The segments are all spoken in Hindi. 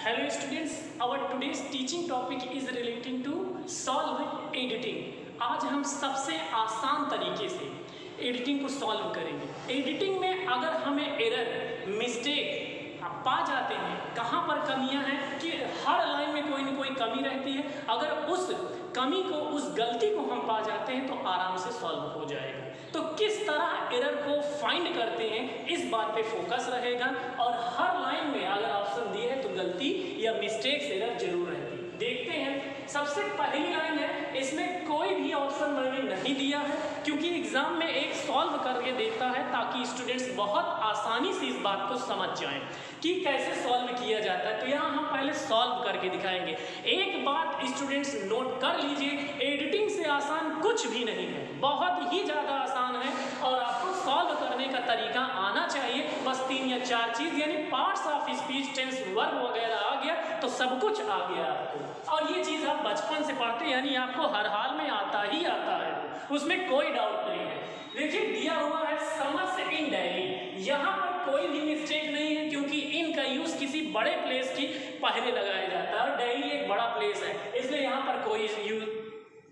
Hello students, our today's teaching topic is relating to solve editing। आज हम सबसे आसान तरीके से एडिटिंग को सॉल्व करेंगे। एडिटिंग में अगर हमें एरर मिस्टेक पा जाते हैं, कहाँ पर कमियां हैं कि हर लाइन में कोई ना कोई कमी रहती है, अगर उस कमी को उस गलती को हम पा जाते हैं तो आराम से सॉल्व हो जाएगा। तो किस तरह एरर को फाइंड करते हैं इस बात पे फोकस रहेगा और हर लाइन में अगर ऑप्शन दिए है तो गलती या मिस्टेक्स एरर जरूर रहती है। देखते हैं, सबसे पहली लाइन है, इसमें कोई भी ऑप्शन मैंने नहीं दिया है क्योंकि एग्जाम में एक सॉल्व करके देता है ताकि स्टूडेंट्स बहुत आसानी से इस बात को समझ जाएं कि कैसे सॉल्व किया जाता है। तो यहाँ हम पहले सॉल्व करके दिखाएंगे। एक बात स्टूडेंट्स नोट कर लीजिए, एडिटिंग से आसान कुछ भी नहीं है, बहुत ही ज़्यादा आसान है और आपको सॉल्व करने का तरीका आना चाहिए। बस 3 या 4 चीज़ यानी parts of speech, tense, verb वगैरह आ गया तो सब कुछ आ गया आपको। और ये चीज़ आप बचपन से पढ़ते यानी आपको हर हाल में आता ही आता है, उसमें कोई डाउट नहीं है। देखिए दिया हुआ है समर्स इन दिल्ली, यहाँ पर कोई भी मिस्टेक नहीं है क्योंकि इन का यूज किसी बड़े प्लेस की पहले लगाया जाता है और दिल्ली एक बड़ा प्लेस है इसलिए यहाँ पर कोई यूज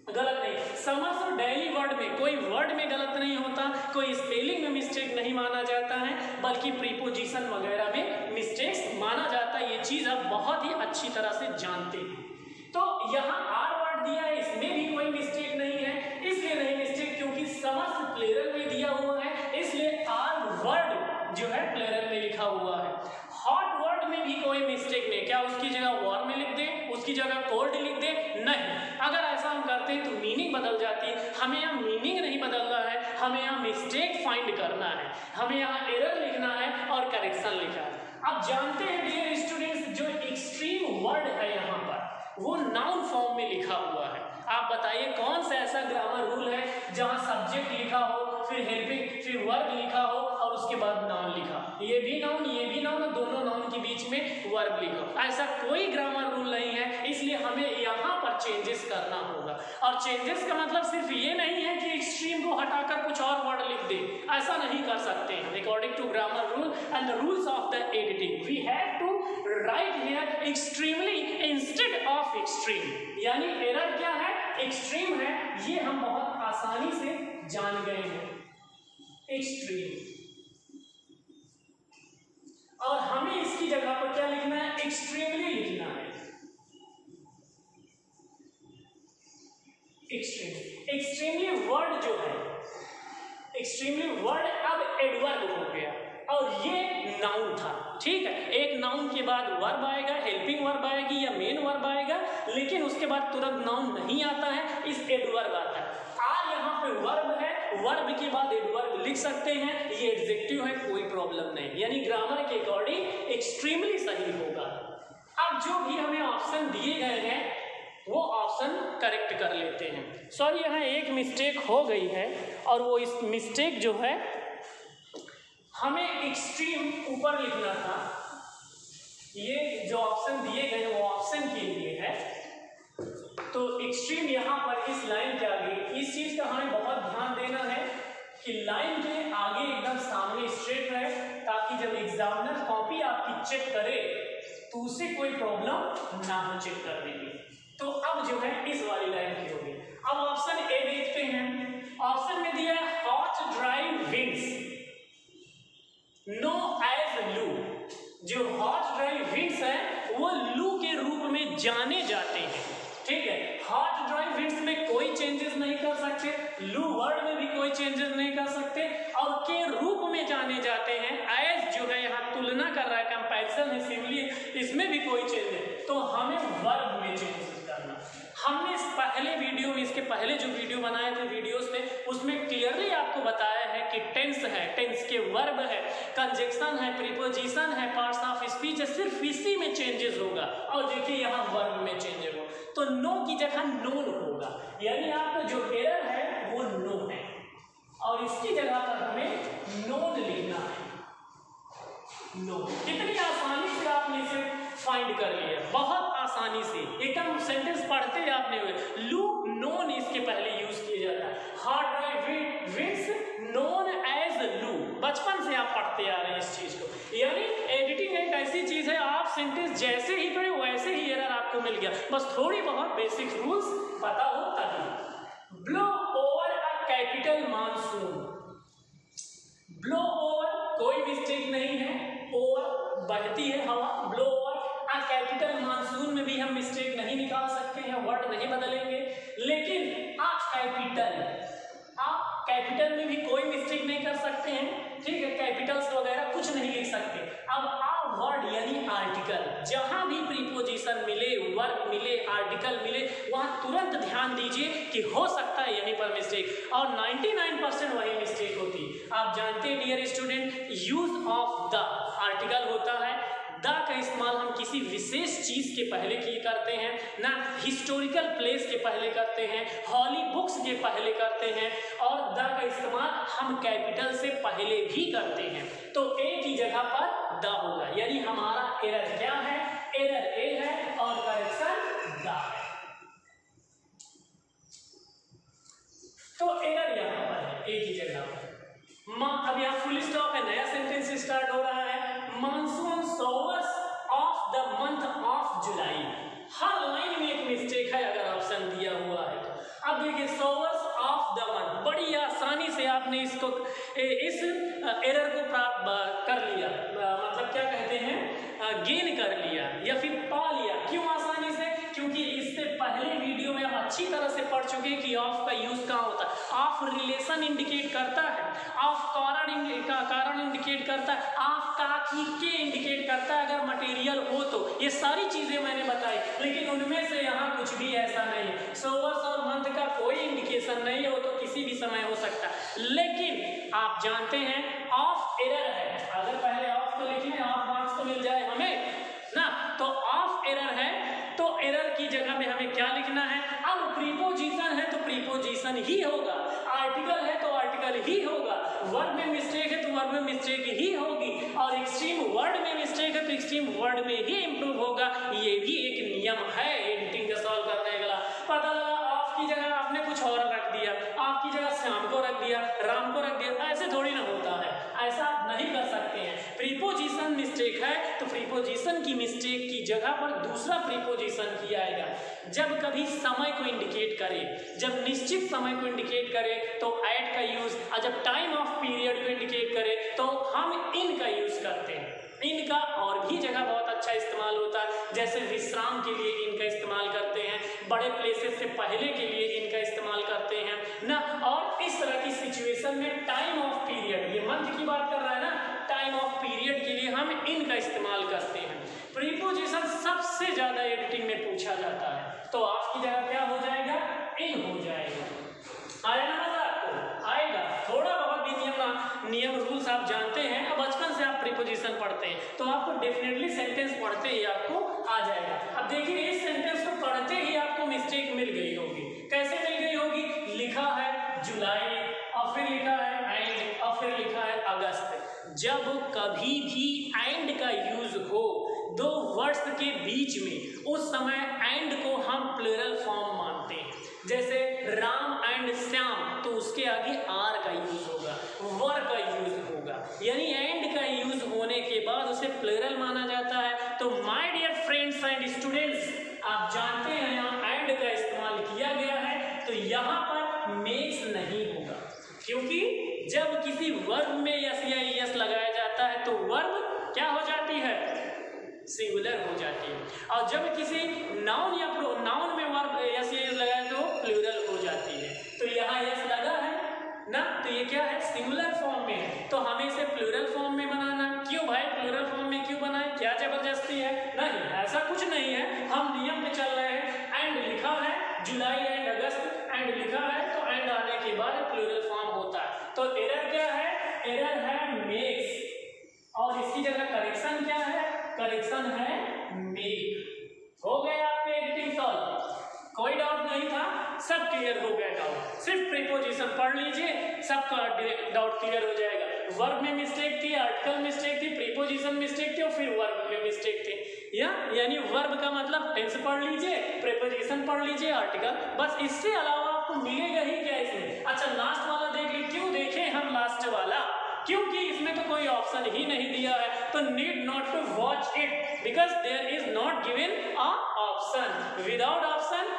गलत नहीं। समर्स और दिल्ली वर्ड में कोई वर्ड में गलत नहीं होता, कोई स्पेलिंग में मिस्टेक नहीं माना जाता है, बल्कि प्रीपोजिशन वगैरह में मिस्टेक्स माना जाता है। ये चीज़ आप बहुत ही अच्छी तरह से जानते हैं। तो यहाँ आर वर्ड दिया है, इसमें भी कोई मिस्टेक नहीं है, इसलिए नहीं मिस्टेक क्योंकि समर्स प्लेरल में दिया हुआ है, इसलिए आर वर्ड जो है प्लेरल में लिखा हुआ है। हॉट वर्ड में भी कोई मिस्टेक नहीं, क्या उसकी जगह वार्म में लिख दे, उसकी जगह कोल्ड लिख दे? नहीं, अगर ऐसा हम करते हैं तो मीनिंग बदल जाती है। हमें यहाँ मीनिंग नहीं बदलना है, हमें यहाँ मिस्टेक फाइंड करना है, हमें यहाँ एरर लिखना है और करेक्शन लिखना है। अब जानते हैं डियर स्टूडेंट्स, जो एक्सट्रीम वर्ड है यहाँ पर वो नाउन फॉर्म में लिखा हुआ है। आप बताइए कौन सा ऐसा ग्रामर रूल है जहाँ सब्जेक्ट लिखा हो, फिर हेल्पिंग, फिर वर्ब लिखा हो और उसके बाद नाउन लिखा, ये भी नाउन, दोनों नाउन के बीच में वर्ब लिखा। ऐसा कोई ग्रामर रूल नहीं है, इसलिए हमें यहाँ पर चेंजेस करना होगा। और चेंजेस का मतलब सिर्फ ये नहीं है कि एक्सट्रीम को हटाकर कुछ और वर्ड लिख दे, ऐसा नहीं कर सकते हैं। According to grammar rule and the rules of the editing we have to write here extremely instead of extreme, यानी एरर क्या है, एक्सट्रीम है, ये हम बहुत आसानी से जान गए हैं। एक्सट्रीम, और हमें इसकी जगह पर क्या लिखना है, एक्सट्रीमली लिखना है। एक्सट्रीमली वर्ड जो है, एक्सट्रीमली वर्ड अब एडवर्ब हो गया और ये नाउन था, ठीक है। एक नाउन के बाद वर्ब आएगा, हेल्पिंग वर्ब आएगी या मेन वर्ब आएगा, लेकिन उसके बाद तुरंत नाउन नहीं आता है, इस एडवर्ब आता है। यहाँ पे वर्ब है, वर्ब के बाद एडवर्ब लिख सकते हैं, ये एडजेक्टिव है, कोई प्रॉब्लम नहीं, यानी ग्रामर के अकॉर्डिंग एक्सट्रीमली सही होगा। अब जो भी हमें ऑप्शन दिए गए हैं वो ऑप्शन करेक्ट कर लेते हैं। सॉरी, यहाँ एक मिस्टेक हो गई है और वो इस मिस्टेक जो है हमें एक्सट्रीम ऊपर लिखना था, ये जो ऑप्शन दिए गए वो ऑप्शन के लिए है, तो एक्सट्रीम यहाँ पर इस लाइन के आगे, इस चीज का हमें बहुत ध्यान देना है कि लाइन के आगे एकदम सामने स्ट्रेट रहे ताकि जब एग्जामिनर कॉपी आपकी चेक करे तो उसे कोई प्रॉब्लम ना हो चेक करने में। तो अब जो है इस वाली लाइन की होगी। अब ऑप्शन ए देखते हैं, ऑप्शन में दिया है hot dry winds known as loo. जो हॉट ड्राई विंड्स है वो लू के रूप में जाने जाते हैं, ठीक है। हॉट ड्राई विंड्स में कोई चेंजेस नहीं कर सकते, लू वर्ड में भी कोई चेंजेस नहीं कर सकते और के रूप में जाने जाते हैं। एज जो है यहाँ तुलना कर रहा है, कंपैरिजन है, सिमिली, इसमें भी कोई चेंज है, तो हमें वर्ब में चेंजेस करना। हमने इस पहले वीडियो में, इसके पहले जो वीडियो बनाए थे वीडियोस में, उसमें क्लियरली आपको बताया है कि टेंस है, टेंस के वर्ब है, कंजक्शन है, प्रीपोजिशन है, पार्ट्स ऑफ स्पीच है, सिर्फ इसी में चेंजेस होगा। और देखिए यहाँ वर्ब में चेंज होगा, तो नो की जगह नोन होगा, यानी आपका जो एरर है वो नो है और इसकी जगह पर हमें नोन लिखना है। नो, कितनी आसानी से आपने इसे फाइंड कर लिया, बहुत आसानी से, एकदम सेंटेंस पढ़ते आपने हुए, लू नोन इसके पहले यूज किया जाता है। Hot dry winds known as loo, बचपन से आप पढ़ते आ रहे हैं इस चीज को, यानी एडिटिंग एक ऐसी ऐसी चीज है, आप सेंटेंस जैसे ही पढ़े वैसे ही एरर आपको मिल गया, बस थोड़ी बहुत बेसिक रूल्स पता हो तभी। Blow over a capital monsoon, blow over कोई मिस्टेक नहीं है, ओवर बहती है हवा, blow over a capital monsoon में भी हम मिस्टेक नहीं निकाल सकते हैं, वर्ड नहीं बदलेंगे, लेकिन अ कैपिटल में भी कोई मिस्टेक नहीं कर सकते हैं, ठीक है, कैपिटल्स वगैरह कुछ नहीं लिख सकते। अब आ वर्ड यानी आर्टिकल, जहां भी प्रीपोजिशन मिले, वर्ब मिले, आर्टिकल मिले, वहां तुरंत ध्यान दीजिए कि हो सकता है यहीं पर मिस्टेक, और 99% वही मिस्टेक होती है। आप जानते हैं dear student, use of the article होता है, द का इस्तेमाल हम किसी विशेष चीज के पहले की करते हैं ना, हिस्टोरिकल प्लेस के पहले करते हैं, हॉली बुक्स के पहले करते हैं, और द का इस्तेमाल हम कैपिटल से पहले भी करते हैं। तो ए की जगह पर द होगा, यानी हमारा एरर क्या है, एरर ए है और करेक्शन द है। तो एरर यहां पर है ए की जगह पर। अब यहाँ फुल स्टॉप है, नया सेंटेंस स्टार्ट हो रहा है। Monsoon showers of the month of July, her line में एक मिस्टेक है अगर ऑप्शन दिया हुआ है तो। अब देखिए शॉवर्स ऑफ द मंथ, बड़ी आसानी से आपने इसको इस एरर को प्राप्त कर लिया, मतलब क्या कहते हैं, गेन कर लिया या फिर पा लिया। क्यों आसानी से? क्योंकि इससे पहले वीडियो में हम अच्छी तरह से पढ़ चुके हैं कि ऑफ का यूज कहाँ होता है। ऑफ रिलेशन इंडिकेट करता है, ऑफ कारण इंडिकेट करता है, ऑफ का के इंडिकेट करता है अगर मटेरियल हो तो। ये सारी चीजें मैंने बताई, लेकिन उनमें से यहाँ कुछ भी ऐसा नहीं है। शॉवर्स और मंथ का कोई इंडिकेशन नहीं है, वो तो किसी भी समय हो सकता है। लेकिन आप जानते हैं ऑफ एरर है, अगर पहले ऑफ तो लिख लें, ऑफ मार्क्स तो मिल जाए हमें ना, तो ऑफ एरर है, तो एरर की जगह में हमें क्या लिखना है। अब प्रीपोजिशन है तो प्रीपोजिशन ही होगा, आर्टिकल है तो आर्टिकल ही होगा, वर्ब में मिस्टेक है तो वर्ब में मिस्टेक ही होगी, और एक्सट्रीम वर्ड में मिस्टेक है तो एक्सट्रीम वर्ड में ही इंप्रूव होगा। ये भी एक नियम है एडिटिंग का सॉल्व करने का। पता लगा ऑफ की जगह आपने कुछ और रख दिया, आपकी जगह श्याम को रख दिया, राम को रख दिया, ऐसे थोड़ी ना होता है, ऐसा आप नहीं कर सकते हैं। प्रीपोजिशन मिस्टेक है तो प्रीपोजिशन की मिस्टेक की जगह पर दूसरा प्रीपोजिशन किया आएगा। जब कभी समय को इंडिकेट करे, जब निश्चित समय को इंडिकेट करे तो एट का यूज, और जब टाइम ऑफ पीरियड को इंडिकेट करे तो हम इन का यूज करते हैं। इनका और भी जगह बहुत अच्छा इस्तेमाल होता है, जैसे विश्राम के लिए इनका इस्तेमाल करते हैं, बड़े प्लेसेस से पहले के लिए इनका इस्तेमाल करते हैं ना, और इस तरह की सिचुएशन में टाइम ऑफ पीरियड, ये मंथ की बात कर रहा है ना, टाइम ऑफ पीरियड के लिए हम इनका इस्तेमाल करते हैं। प्रीपोजिशन सबसे ज्यादा एडिटिंग में पूछा जाता है, तो आपकी जगह क्या हो जाएगा, इन हो जाएगा। आया ना मजा आपको? आएगा। थोड़ा बहुत भी नियम रूल्स आप जानते हैं, अब बचपन से आप प्रीपोजिशन पढ़ते हैं तो आपको डेफिनेटली सेंटेंस पढ़ते ही आपको आ जाएगा। अब देखिए इस सेंटेंस को पढ़ते ही आपको मिस्टेक मिल गई होगी। कैसे मिल गई होगी? लिखा है जुलाई और फिर लिखा है एंड और फिर लिखा है अगस्त। जब कभी भी एंड का यूज हो दो वर्ड्स के बीच में, उस समय एंड को हम प्लूरल फॉर्म मानते हैं। जैसे राम एंड श्याम, तो उसके आगे आर का यूज होगा, वर का यूज होगा, यानी एंड का यूज होने के बाद उसे प्लूरल माना जाता है। तो my dear friends and students, आप जानते हैं यहाँ एंड का इस्तेमाल किया गया है, तो यहाँ पर मेक्स नहीं होगा, क्योंकि जब किसी वर्ब में यस या यस लगाया जाता है तो वर्ब क्या हो जाती है, सिंगुलर हो जाती है, और जब किसी नाउन या नाउन में वर्ब यस या यस लगाए तो प्लूरल हो जाती है। तो यहाँ यस लगा है ना, तो ये क्या है, सिंगुलर फॉर्म में है, तो हमें इसे प्लूरल फॉर्म में बनाना। क्यों भाई प्लूरल फॉर्म में क्यों बनाए, क्या जबरदस्ती है? नहीं, ऐसा कुछ नहीं है, हम नियम पे चल रहे हैं। एंड लिखा है जुलाई एंड अगस्त, एंड लिखा है तो एंड आने के बाद प्लूरल फॉर्म होता है। तो एरर क्या है, एरर है मेक्स, और इसकी जगह करेक्शन क्या है, करेक्शन है मेक। हो गया आपके एडिटिंग सॉल्व, कोई डाउट नहीं था, सब क्लियर हो गया डाउट। सिर्फ प्रीपोजिशन पढ़ लीजिए, सबका डाउट क्लियर हो जाएगा। वर्ब में मिस्टेक थी, आर्टिकल मिस्टेक थी, प्रीपोजिशन मिस्टेक थी और फिर वर्ब में मिस्टेक थी। यानी वर्ब का मतलब टेंस पढ़ लीजिए, प्रीपोजिशन पढ़ लीजिए, आर्टिकल, बस इससे अलावा आपको मिलेगा ही क्या इसमें। अच्छा लास्ट वाला देख लीजिए, क्यों देखें हम लास्ट वाला, क्योंकि इसमें तो कोई ऑप्शन ही नहीं दिया है, तो need not to watch it because there is not given a option. Without option,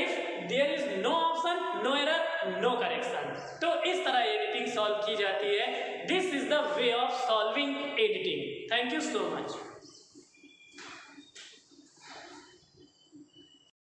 if there is no option, no error, no correction. तो इस तरह एडिटिंग सॉल्व की जाती है. This is the way of solving editing. Thank you so much.